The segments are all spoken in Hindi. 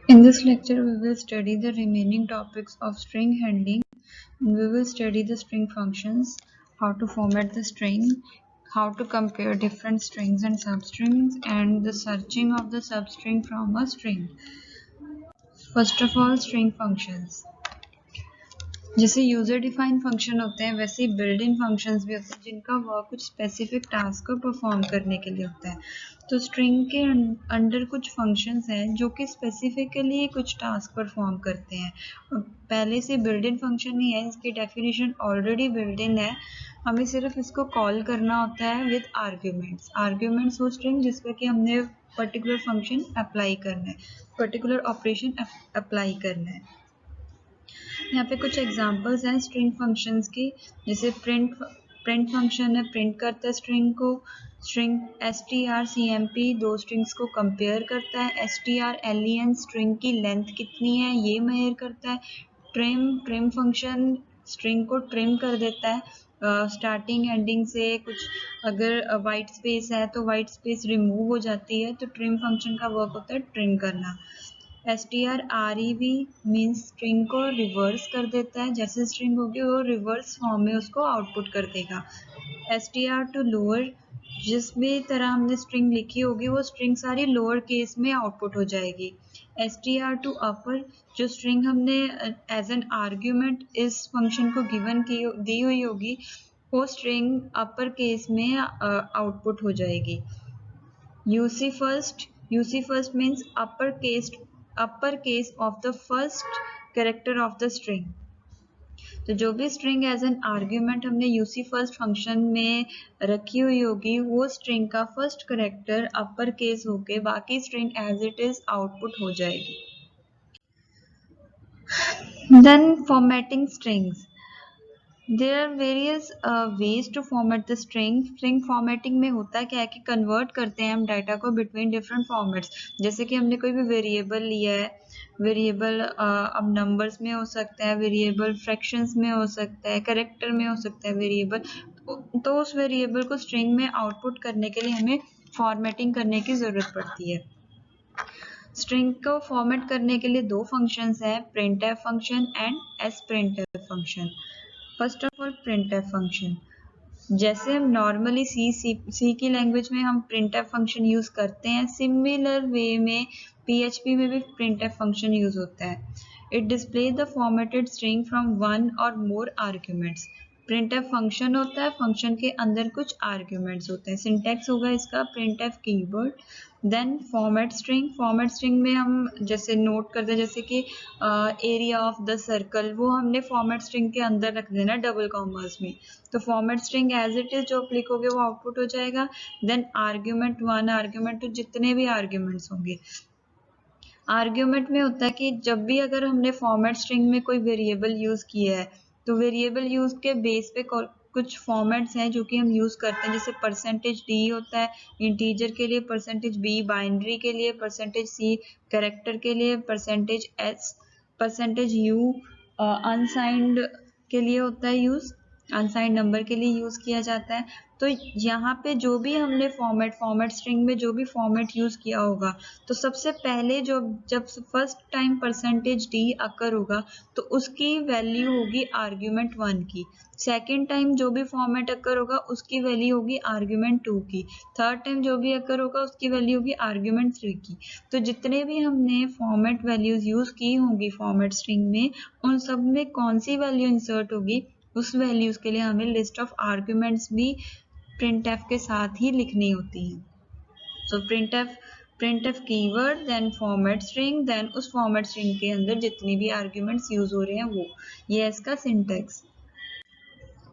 In this lecture, we will study the remaining topics of string handling. We will study the string functions, how to format the string, how to compare different strings and substrings, and the searching of the substring from a string. First of all, string functions. जैसे यूजर डिफाइन फंक्शन होते हैं वैसे ही बिल्ड इन फंक्शंस भी होते हैं जिनका वर्क कुछ स्पेसिफिक टास्क को परफॉर्म करने के लिए होता है। तो स्ट्रिंग के अंडर कुछ फंक्शंस हैं जो कि स्पेसिफिकली कुछ टास्क परफॉर्म करते हैं। पहले से बिल्ड इन फंक्शन नहीं है, इसकी डेफिनेशन ऑलरेडी बिल्ड इन है, हमें सिर्फ इसको कॉल करना होता है विद आर्ग्यूमेंट्स। आर्ग्यूमेंट्स वो स्ट्रिंग जिस पे कि हमने पर्टिकुलर फंक्शन अप्लाई करना है, पर्टिकुलर ऑपरेशन अप्लाई करना है। यहाँ पे कुछ एग्जांपल्स हैं स्ट्रिंग फंक्शंस की, जैसे प्रिंट फंक्शन है, प्रिंट करता है स्ट्रिंग को। स्ट्रिंग strcmp दो स्ट्रिंग्स को कंपेयर करता है। strlen स्ट्रिंग की लेंथ कितनी है ये मेजर करता है। ट्रिम फंक्शन स्ट्रिंग को ट्रिम कर देता है स्टार्टिंग एंडिंग से। कुछ अगर वाइट स्पेस है तो वाइट स्पेस रिमूव हो जाती है, तो ट्रिम फंक्शन का वर्क होता है ट्रिम करना। strrev मीन्स स्ट्रिंग को रिवर्स कर देता है, जैसे स्ट्रिंग होगी वो रिवर्स फॉर्म में उसको आउटपुट कर देगा। str टू लोअर, जिस भी तरह हमने स्ट्रिंग लिखी होगी वो स्ट्रिंग सारी लोअर केस में आउटपुट हो जाएगी। str टू अपर, जो स्ट्रिंग हमने एज एन आर्ग्यूमेंट इस फंक्शन को गिवन की दी हुई होगी वो स्ट्रिंग अपर केस में आउटपुट हो जाएगी। UC first means upper case of the first character of the string. तो जो भी स्ट्रिंग एज एन आर्ग्यूमेंट हमने यूसी फर्स्ट फंक्शन में रखी हुई होगी वो स्ट्रिंग का फर्स्ट कैरेक्टर अपर केस होके बाकी string as it is output हो जाएगी। Then formatting strings. There are various ways to format the string. String formatting में होता क्या है कि कन्वर्ट करते हैं हम डाटा को बिटवीन डिफरेंट फॉर्मेट्स। जैसे कि हमने कोई भी वेरिएबल लिया है, वेरिएबल अब नंबर्स में हो सकता है, वेरिएबल फ्रैक्शंस में हो सकता है, कैरेक्टर में हो सकता है वेरिएबल, तो उस वेरिएबल को स्ट्रिंग में आउटपुट करने के लिए हमें फॉर्मेटिंग करने की ज़रूरत पड़ती है। स्ट्रिंग को फॉर्मेट करने के लिए दो फंक्शंस हैं, printf function and sprintf function. First of all printf function, जैसे हम नॉर्मली सी की लैंग्वेज में हम printf फंक्शन यूज करते हैं, सिमिलर वे में PHP में भी printf फंक्शन यूज होता है। It display the formatted string from one और मोर आर्ग्यूमेंट्स। printf फंक्शन होता है, फंक्शन के अंदर कुछ आर्ग्यूमेंट्स होते हैं। सिंटैक्स होगा इसका printf keyword. Then format string में हम जैसे नोट करते हैं, जैसे कि एरिया ऑफ द सर्कल, वो हमने फॉर्मेट स्ट्रिंग के अंदर रख देना डबल कॉमास में, तो format string as it is जो आप लिखोगे वो आउटपुट हो जाएगा। Then argument one, argument two, जितने भी आर्ग्यूमेंट्स होंगे। आर्ग्यूमेंट में होता है कि जब भी अगर हमने फॉर्मेट स्ट्रिंग में कोई वेरिएबल यूज किया है तो वेरिएबल यूज के बेस पे कुछ फॉर्मेट्स हैं जो कि हम यूज करते हैं, जैसे %d होता है इंटीजर के लिए, %b बाइनरी के लिए, %c कैरेक्टर के लिए, %s %u अनसाइंड के लिए होता है यूज, अनसाइंड नंबर के लिए यूज किया जाता है। तो यहाँ पे जो भी हमने फॉर्मेट स्ट्रिंग में जो भी फॉर्मेट यूज किया होगा, तो सबसे पहले जब फर्स्ट टाइम %d अकर होगा तो उसकी वैल्यू होगी आर्ग्यूमेंट 1 की। सेकेंड टाइम जो भी फॉर्मेट अकर होगा उसकी वैल्यू होगी आर्ग्यूमेंट 2 की। थर्ड टाइम जो भी अकर होगा उसकी वैल्यू होगी आर्ग्यूमेंट 3 की। तो जितने भी हमने फॉर्मेट वैल्यूज यूज की होंगी फॉर्मेट स्ट्रिंग में, उन सब में कौन सी वैल्यू इंसर्ट होगी उस वैल्यूज के लिए हमें लिस्ट ऑफ आर्ग्यूमेंट्स भी printf के साथ ही लिखनी होती है। So printf keyword, then format string, then उस फॉर्मेट स्ट्रिंग के अंदर जितनी भी आर्ग्यूमेंट्स यूज हो रहे हैं वो, ये है इसका सिंटैक्स।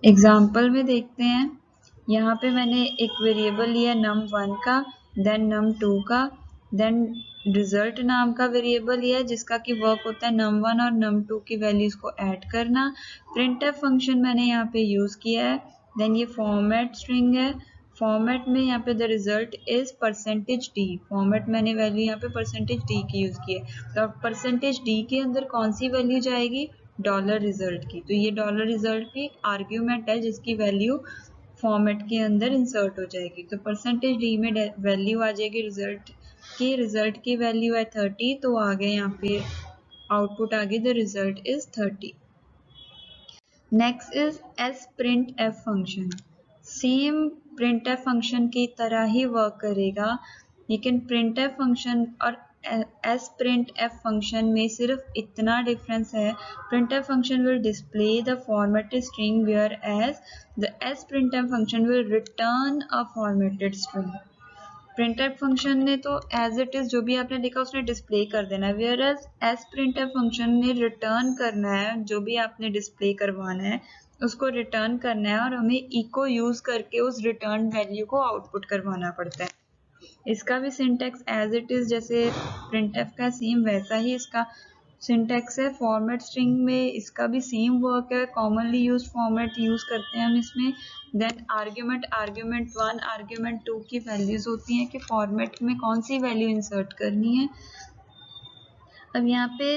एग्जाम्पल में देखते हैं, यहाँ पे मैंने एक वेरिएबल लिया num1 का, देन num2 का, देन रिजल्ट नाम का वेरिएबल लिया जिसका कि वर्क होता है num1 और num2 की वैल्यूज को ऐड करना। printf फंक्शन मैंने यहाँ पे यूज किया है। देन ये फॉर्मेट स्ट्रिंग है, फॉर्मेट में यहाँ पे the result is %d, format मैंने वैल्यू यहाँ पे %d की यूज की है। तो %d के अंदर कौन सी वैल्यू जाएगी, $रिजल्ट की। तो ये $रिजल्ट की आर्ग्यूमेंट है जिसकी वैल्यू फॉर्मेट के अंदर इंसर्ट हो जाएगी। तो %d में वैल्यू आ जाएगी रिजल्ट कि रिजल्ट की वैल्यू है 30, तो आगे यहाँ पे आउटपुट आ गई the result is 30। Next is S print F function. Same print F function की तरह ही वर्क करेगा, लेकिन प्रिंट एफ फंक्शन और एस प्रिंट एफ फंक्शन में सिर्फ इतना डिफरेंस है। Print F function will display the formatted string whereas the S print F function will return a formatted string. Printf function ने तो एज इट इज जो भी आपने लिखा उसने डिस्प्ले कर देना है, whereas S printf function ने रिटर्न करना है, जो भी आपने डिस्प्ले करवाना है उसको रिटर्न करना है और हमें इको यूज करके उस रिटर्न वैल्यू को आउटपुट करवाना पड़ता है। इसका भी सिंटेक्स एज इट इज जैसे प्रिंटफ का सेम वैसा ही इसका सिंटेक्स है। फॉर्मेट स्ट्रिंग में इसका भी सेम वर्क है, कॉमनली यूज फॉर्मेट यूज करते हैं हम इसमें। देन आर्ग्यूमेंट 1 आर्ग्यूमेंट 2 की वैल्यूज होती हैं कि फॉर्मेट में कौन सी वैल्यू इंसर्ट करनी है। अब यहाँ पे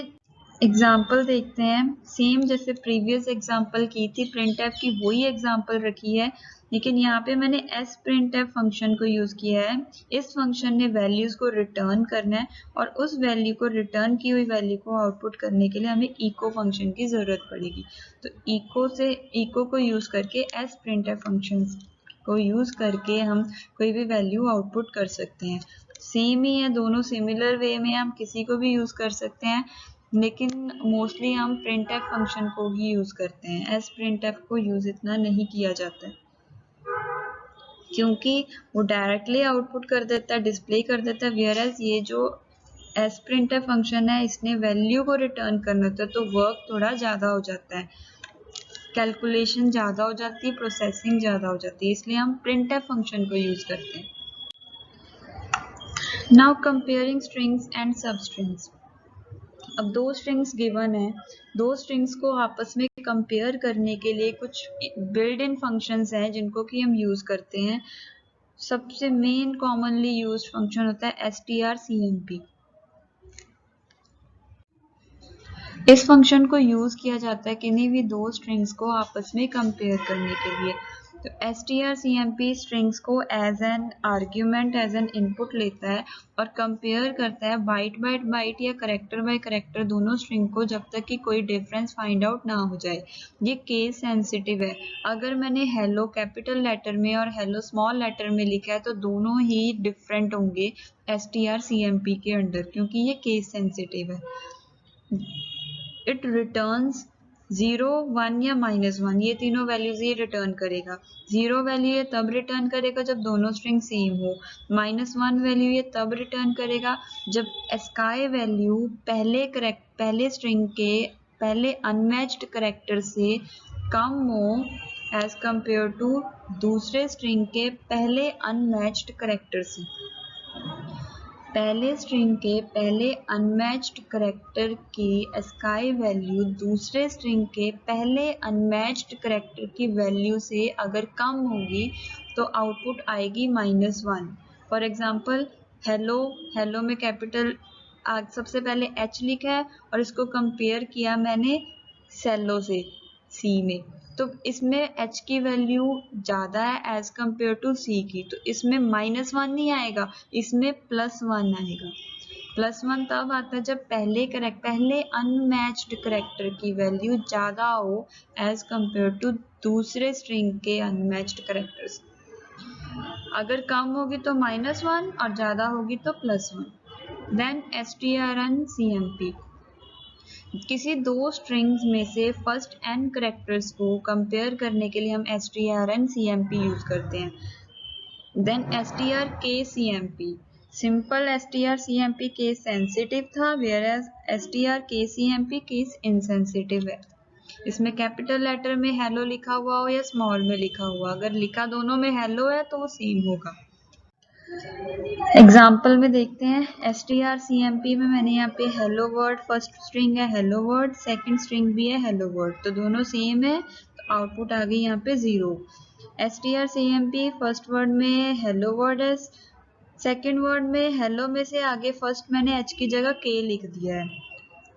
एग्जाम्पल देखते हैं, सेम जैसे प्रीवियस एग्जाम्पल की थी प्रिंटफ की वही एग्जाम्पल रखी है, लेकिन यहाँ पे मैंने एस प्रिंटफ फंक्शन को यूज किया है। इस फंक्शन ने वैल्यूज को रिटर्न करना है और उस वैल्यू को रिटर्न की हुई वैल्यू को आउटपुट करने के लिए हमें इको फंक्शन की जरूरत पड़ेगी। तो इको को यूज करके एस प्रिंटफ फंक्शन को यूज करके हम कोई भी वैल्यू आउटपुट कर सकते हैं। सेम ही है, दोनों सिमिलर वे में हम किसी को भी यूज कर सकते हैं, लेकिन मोस्टली हम प्रिंटफ फंक्शन को ही यूज करते हैं। एस प्रिंटफ को यूज इतना नहीं किया जाता है क्योंकि वो डायरेक्टली आउटपुट कर देता है, डिस्प्ले कर देता है, वेयर एज ये जो एस प्रिंटफ फंक्शन है इसने वैल्यू को रिटर्न करना होता है, तो वर्क थोड़ा ज़्यादा हो जाता है, कैलकुलेशन ज़्यादा हो जाती है, प्रोसेसिंग ज़्यादा हो जाती है, इसलिए हम प्रिंटफ फंक्शन को यूज करते हैं। नाउ कंपेयरिंग स्ट्रिंग्स एंड सब स्ट्रिंग्स। अब दो स्ट्रिंग्स गिवन है, दो स्ट्रिंग्स को आपस में कंपेयर करने के लिए कुछ बिल्ड इन फंक्शंस हैं जिनको कि हम यूज करते हैं। सबसे मेन कॉमनली यूज्ड फंक्शन होता है strcmp। इस फंक्शन को यूज किया जाता है किन्हीं भी दो स्ट्रिंग्स को आपस में कंपेयर करने के लिए। तो strcmp स्ट्रिंग्स को as an argument as an input लेता है और कंपेयर करता है बाइट बाइट बाइट या करेक्टर बाय करेक्टर दोनों स्ट्रिंग को, जब तक कि कोई डिफरेंस फाइंड आउट ना हो जाए। ये केस सेंसिटिव है, अगर मैंने हेलो कैपिटल लेटर में और हेलो स्मॉल लेटर में लिखा है तो दोनों ही डिफरेंट होंगे strcmp के अंडर, क्योंकि ये केस सेंसिटिव है। इट रिटर्न्स 0, 1 या -1, ये तीनों वैल्यूज ये रिटर्न करेगा। 0 वैल्यू ये तब रिटर्न करेगा जब दोनों स्ट्रिंग सेम हो। -1 वैल्यू ये तब रिटर्न करेगा जब स्काई वैल्यू पहले स्ट्रिंग के पहले अनमैच्ड करेक्टर से कम हो एज कंपेयर टू दूसरे स्ट्रिंग के पहले अनमैच्ड करेक्टर से। पहले स्ट्रिंग के पहले अनमैच्ड करेक्टर की स्काई वैल्यू दूसरे स्ट्रिंग के पहले अनमैच्ड करेक्टर की वैल्यू से अगर कम होगी तो आउटपुट आएगी -1। फॉर एग्जांपल हेलो में कैपिटल सबसे पहले H लिखा है और इसको कंपेयर किया मैंने सेलो से C में, तो इसमें H की वैल्यू ज़्यादा है एज कम्पेयर टू C की, तो इसमें -1 नहीं आएगा, इसमें +1 आएगा। +1 तब आता है जब पहले अनमैच्ड करेक्टर की वैल्यू ज़्यादा हो एज कम्पेयर टू दूसरे स्ट्रिंग के अनमैच्ड करेक्टर्स। अगर कम होगी तो -1 और ज़्यादा होगी तो +1। देन strncmp, किसी दो स्ट्रिंग्स में से फर्स्ट n करेक्टर्स को कंपेयर करने के लिए हम strncmp यूज करते हैं। Then strkcmp, simple strcmp case sensitive था, whereas strkcmp case insensitive है। इसमें कैपिटल लेटर में हेलो लिखा हुआ हो या स्मॉल में लिखा हुआ, अगर लिखा दोनों में हेलो है तो वो सेम होगा। एग्जाम्पल में देखते हैं, strcmp में मैंने यहाँ पे हेलो वर्ड, फर्स्ट स्ट्रिंग है हेलो वर्ड, सेकंड स्ट्रिंग भी है हेलो वर्ड, तो दोनों सेम है, तो आउटपुट आ गई यहाँ पे 0। strcmp फर्स्ट वर्ड में हेलो वर्ड है, सेकंड वर्ड में हेलो में से आगे फर्स्ट मैंने h की जगह k लिख दिया है,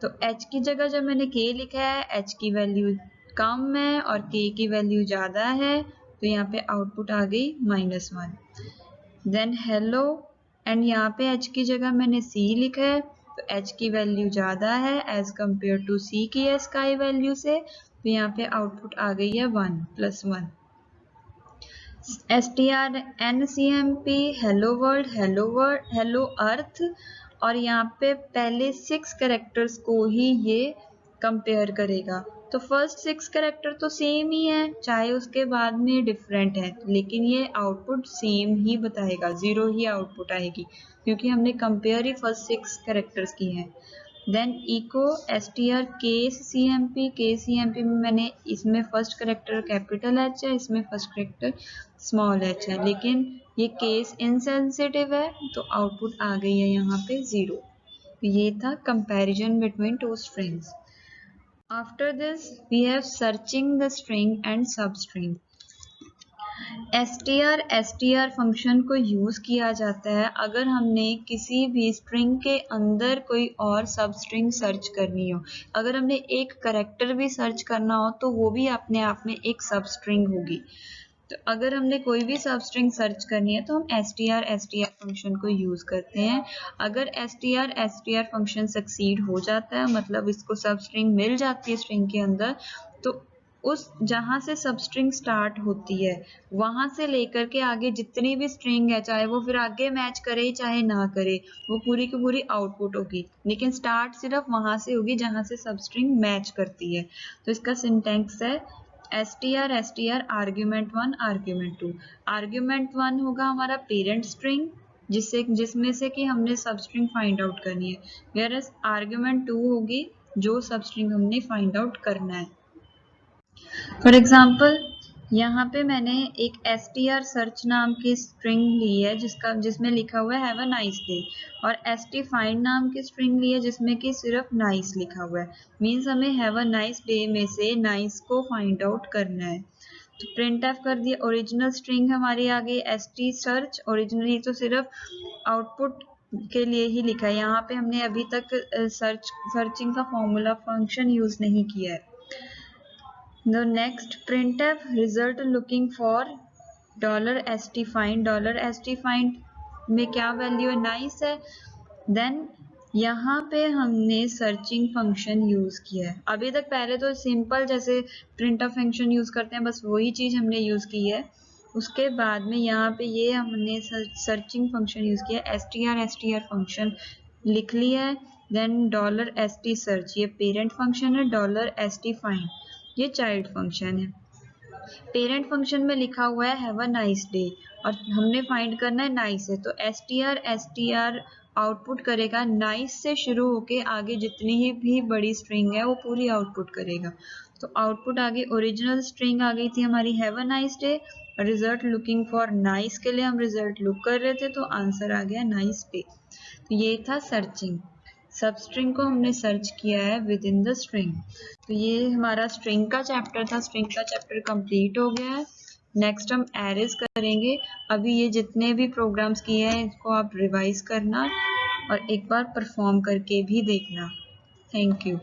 तो h की जगह जब मैंने k लिखा है h की वैल्यू कम है और k की वैल्यू ज़्यादा है, तो यहाँ पे आउटपुट आ गई -1। देन हेलो एंड यहाँ पे h की जगह मैंने c लिखा है, तो h की वैल्यू ज़्यादा है एज कम्पेयर टू c की स्काई वैल्यू से, तो यहाँ पे आउटपुट आ गई है 1 + 1। strncmp हेलो वर्ल्ड, हेलो अर्थ, और यहाँ पे पहले 6 कैरेक्टर्स को ही ये कंपेयर करेगा। तो फर्स्ट 6 कैरेक्टर तो सेम ही है, चाहे उसके बाद में डिफरेंट है, लेकिन ये आउटपुट सेम ही बताएगा, 0 ही आउटपुट आएगी, क्योंकि हमने कंपेयर ही फर्स्ट 6 कैरेक्टर्स की हैं। देन इको str kcmp में मैंने इसमें फर्स्ट करेक्टर कैपिटल H है, इसमें फर्स्ट करेक्टर स्मॉल h है, लेकिन ये केस इनसेंसिटिव है, तो आउटपुट आ गई है यहाँ पे 0। ये था comparison between two strings. After this we have searching the string and substring. str function को यूज किया जाता है अगर हमने किसी भी स्ट्रिंग के अंदर कोई और सब स्ट्रिंग सर्च करनी हो। अगर हमने एक करेक्टर भी सर्च करना हो तो वो भी अपने आप में एक सब स्ट्रिंग होगी। तो अगर हमने कोई भी सब स्ट्रिंग सर्च करनी है तो हम str फंक्शन को यूज करते हैं। अगर str फंक्शन सक्सीड हो जाता है, मतलब इसको सब स्ट्रिंग मिल जाती है स्ट्रिंग के अंदर, तो उस जहां से सब स्ट्रिंग स्टार्ट होती है वहां से लेकर के आगे जितनी भी स्ट्रिंग है, चाहे वो फिर आगे मैच करे चाहे ना करे, वो पूरी की पूरी आउटपुट होगी, लेकिन स्टार्ट सिर्फ वहां से होगी जहां से सब स्ट्रिंग मैच करती है। तो इसका सिंटेक्स है str आर्ग्यूमेंट 1 आर्ग्यूमेंट 2। आर्ग्यूमेंट 1 होगा हमारा पेरेंट स्ट्रिंग जिसमें से कि हमने सब स्ट्रिंग फाइंड आउट करनी है, वेयरएज आर्ग्यूमेंट 2 होगी जो सब स्ट्रिंग हमने फाइंड आउट करना है। फॉर एग्जाम्पल यहाँ पे मैंने एक str सर्च नाम की स्ट्रिंग ली है जिसमें लिखा हुआ है हैव अ नाइस डे, और st फाइंड नाम की स्ट्रिंग ली है जिसमें कि सिर्फ नाइस लिखा हुआ है। मीन्स हमें हैव अ नाइस डे में से नाइस को फाइंड आउट करना है। तो printf कर दिया, ओरिजिनल स्ट्रिंग हमारी आ गई st सर्च, ओरिजिनली तो सिर्फ आउटपुट के लिए ही लिखा है, यहाँ पे हमने अभी तक सर्चिंग का फॉर्मूला फंक्शन यूज नहीं किया है। The next printf result looking for $stfind, $stfind में क्या वैल्यू है, नाइस है। देन यहाँ पे हमने सर्चिंग फंक्शन यूज किया है। अभी तक पहले तो सिंपल जैसे printf फंक्शन यूज करते हैं, बस वही चीज हमने यूज की है। उसके बाद में यहाँ पे ये हमने सर्चिंग फंक्शन यूज किया, str फंक्शन लिख लिया है। देन $st सर्च ये पेरेंट फंक्शन है, $stfind ये चाइल्ड फंक्शन है। पेरेंट फंक्शन में लिखा हुआ है हैव अ नाइस डे और हमने फाइंड करना है नाइस है, तो str आउटपुट करेगा नाइस से शुरू होके आगे जितनी ही भी बड़ी स्ट्रिंग है वो पूरी आउटपुट करेगा। तो आउटपुट आगे ओरिजिनल स्ट्रिंग आ गई थी हमारी have a nice day, result looking for nice के लिए हम रिजल्ट लुक कर रहे थे, तो आंसर आ गया नाइस डे। तो ये था सर्चिंग। सब स्ट्रिंग को हमने सर्च किया है विद इन द स्ट्रिंग। तो ये हमारा स्ट्रिंग का चैप्टर था, स्ट्रिंग का चैप्टर कंप्लीट हो गया है। नेक्स्ट हम एरेज करेंगे। अभी ये जितने भी प्रोग्राम्स किए हैं इसको आप रिवाइज करना और एक बार परफॉर्म करके भी देखना। Thank you.